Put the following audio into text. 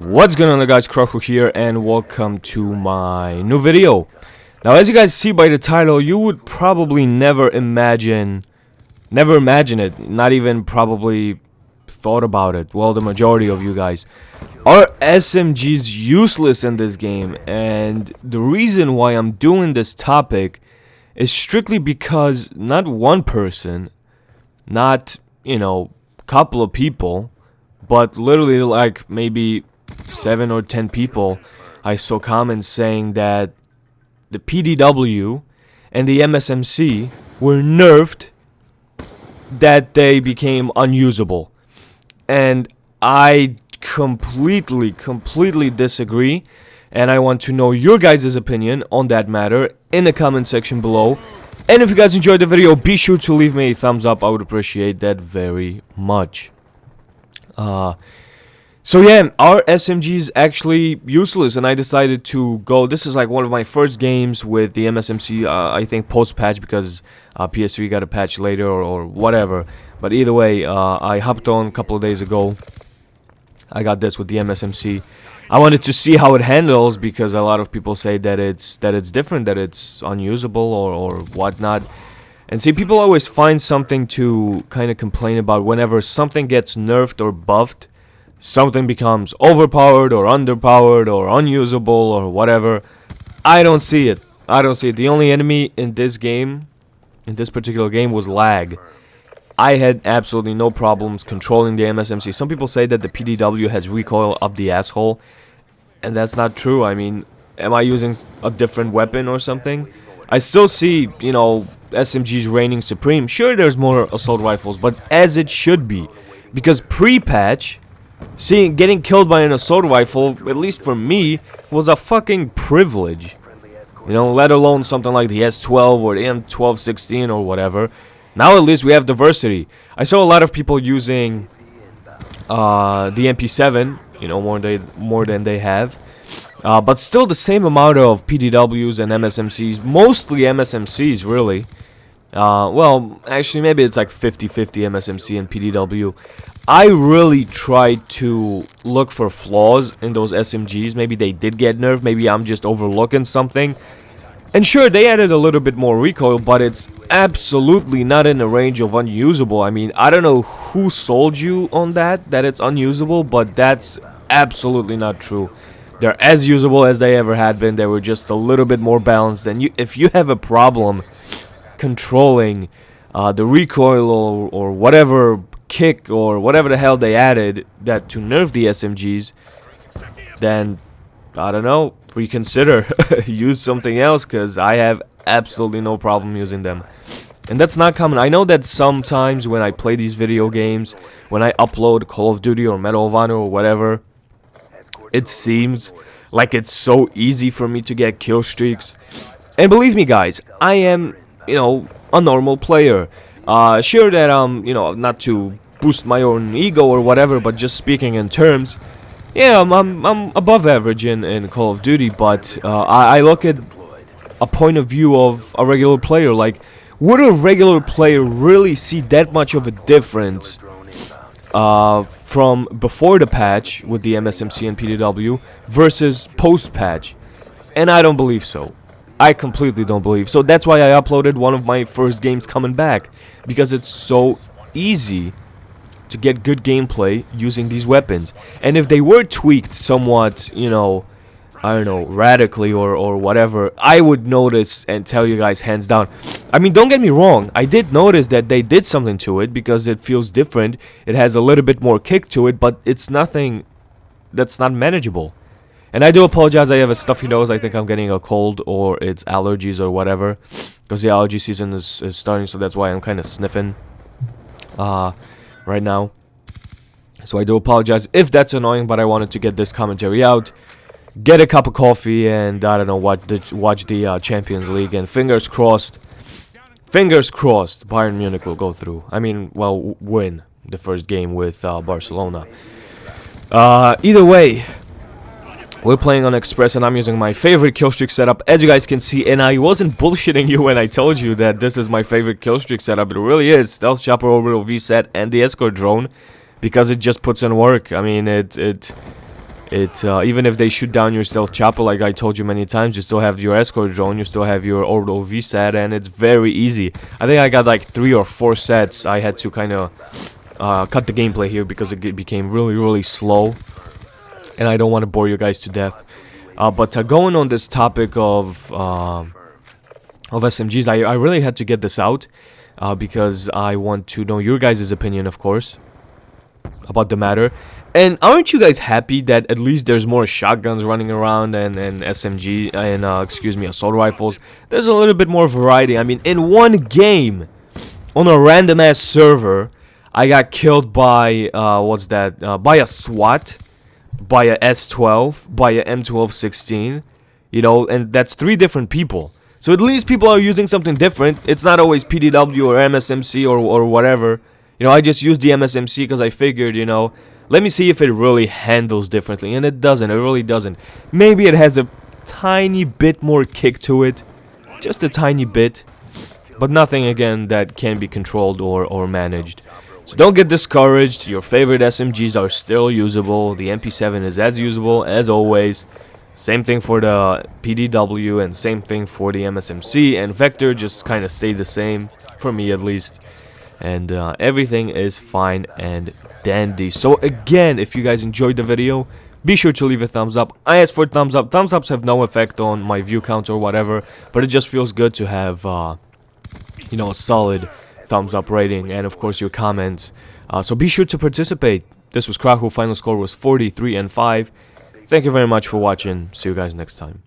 What's going on, guys? Kroku here, and welcome to my new video. Now, as you guys see by the title, you would probably never imagine it, not even probably thought about it. Well, the majority of you guys. Are SMGs useless in this game? And the reason why I'm doing this topic is strictly because not one person, not, couple of people, but literally like maybe 7 or 10 people, I saw comments saying that the PDW and the MSMC were nerfed, that they became unusable. And I completely disagree, and I want to know your guys' opinion on that matter in the comment section below. And if you guys enjoyed the video, be sure to leave me a thumbs up. I would appreciate that very much. So yeah, our SMG is actually useless, and I decided to go. This is like one of my first games with the MSMC, I think post-patch, because PS3 got a patch later or whatever. But either way, I hopped on a couple of days ago. I got this with the MSMC. I wanted to see how it handles, because a lot of people say that it's different, that it's unusable or whatnot. And see, people always find something to kind of complain about whenever something gets nerfed or buffed. Something becomes overpowered or underpowered or unusable or whatever. I don't see it. The only enemy in this game, in this particular game, was lag. I had absolutely no problems controlling the MSMC. Some people say that the PDW has recoil up the asshole, and that's not true. I mean, am I using a different weapon or something? I still see, SMGs reigning supreme. Sure, there's more assault rifles, but as it should be. Because pre-patch, getting killed by an assault rifle, at least for me, was a fucking privilege. Let alone something like the S12 or the M1216 or whatever. Now at least we have diversity. I saw a lot of people using the MP7, more than they have. But still the same amount of PDWs and MSMCs, mostly MSMCs really. Well, actually maybe it's like 50-50 MSMC and PDW. I really tried to look for flaws in those SMGs. Maybe they did get nerfed, maybe I'm just overlooking something. And sure, they added a little bit more recoil, but it's absolutely not in the range of unusable. I mean, I don't know who sold you on that it's unusable, but that's absolutely not true. They're as usable as they ever had been. They were just a little bit more balanced. And if you have a problem controlling the recoil or whatever kick or whatever the hell they added that to nerf the SMGs, then I don't know, reconsider. Use something else, because I have absolutely no problem using them. And that's not common. I know that sometimes when I play these video games, when I upload Call of Duty or Medal of Honor or whatever, it seems like it's so easy for me to get kill streaks. And believe me, guys, I am, a normal player. Sure that not to boost my own ego or whatever, but just speaking in terms, yeah, I'm above average in Call of Duty, but I look at a point of view of a regular player. Like, would a regular player really see that much of a difference from before the patch with the MSMC and PDW versus post-patch? And I don't believe so. I completely don't believe. So that's why I uploaded one of my first games coming back, because it's so easy to get good gameplay using these weapons. And if they were tweaked somewhat, I don't know, radically or whatever, I would notice and tell you guys hands down. I mean, don't get me wrong, I did notice that they did something to it, because it feels different. It has a little bit more kick to it, but it's nothing that's not manageable. And I do apologize, I have a stuffy nose. I think I'm getting a cold, or it's allergies or whatever, because the allergy season is starting, so that's why I'm kind of sniffing right now. So I do apologize if that's annoying, but I wanted to get this commentary out, get a cup of coffee, and I don't know, watch the Champions League, and fingers crossed, Bayern Munich will go through. I mean, well, win the first game with Barcelona. Either way, we're playing on Express, and I'm using my favorite killstreak setup, as you guys can see. And I wasn't bullshitting you when I told you that this is my favorite killstreak setup. It really is. Stealth Chopper, Orbital VSAT, and the Escort Drone, because it just puts in work. I mean, Even if they shoot down your stealth chopper, like I told you many times, you still have your escort drone, you still have your orbital VSAT, and it's very easy. I think I got like 3 or 4 sets. I had to kind of cut the gameplay here because it became really slow, and I don't want to bore you guys to death. But going on this topic of SMGs, I really had to get this out because I want to know your guys' opinion, of course, about the matter. And aren't you guys happy that at least there's more shotguns running around and SMG and excuse me, assault rifles? There's a little bit more variety. I mean, in one game, on a random ass server, I got killed by what's that? By a SWAT, by a S12, by a M1216. You know, and that's 3 different people. So at least people are using something different. It's not always PDW or MSMC or whatever. You know, I just used the MSMC because I figured, you know, let me see if it really handles differently. And it doesn't. It really doesn't. Maybe it has a tiny bit more kick to it. Just a tiny bit. But nothing, again, that can be controlled or managed. So don't get discouraged. Your favorite SMGs are still usable. The MP7 is as usable as always. Same thing for the PDW and same thing for the MSMC. And Vector just kind of stayed the same. For me, at least. And everything is fine and dandy. So again, if you guys enjoyed the video, be sure to leave a thumbs up. I asked for thumbs up. Thumbs ups have no effect on my view count or whatever, but it just feels good to have you know, a solid thumbs up rating, and of course your comments. So be sure to participate. This was Krahu. Final score was 43-5. Thank you very much for watching. See you guys next time.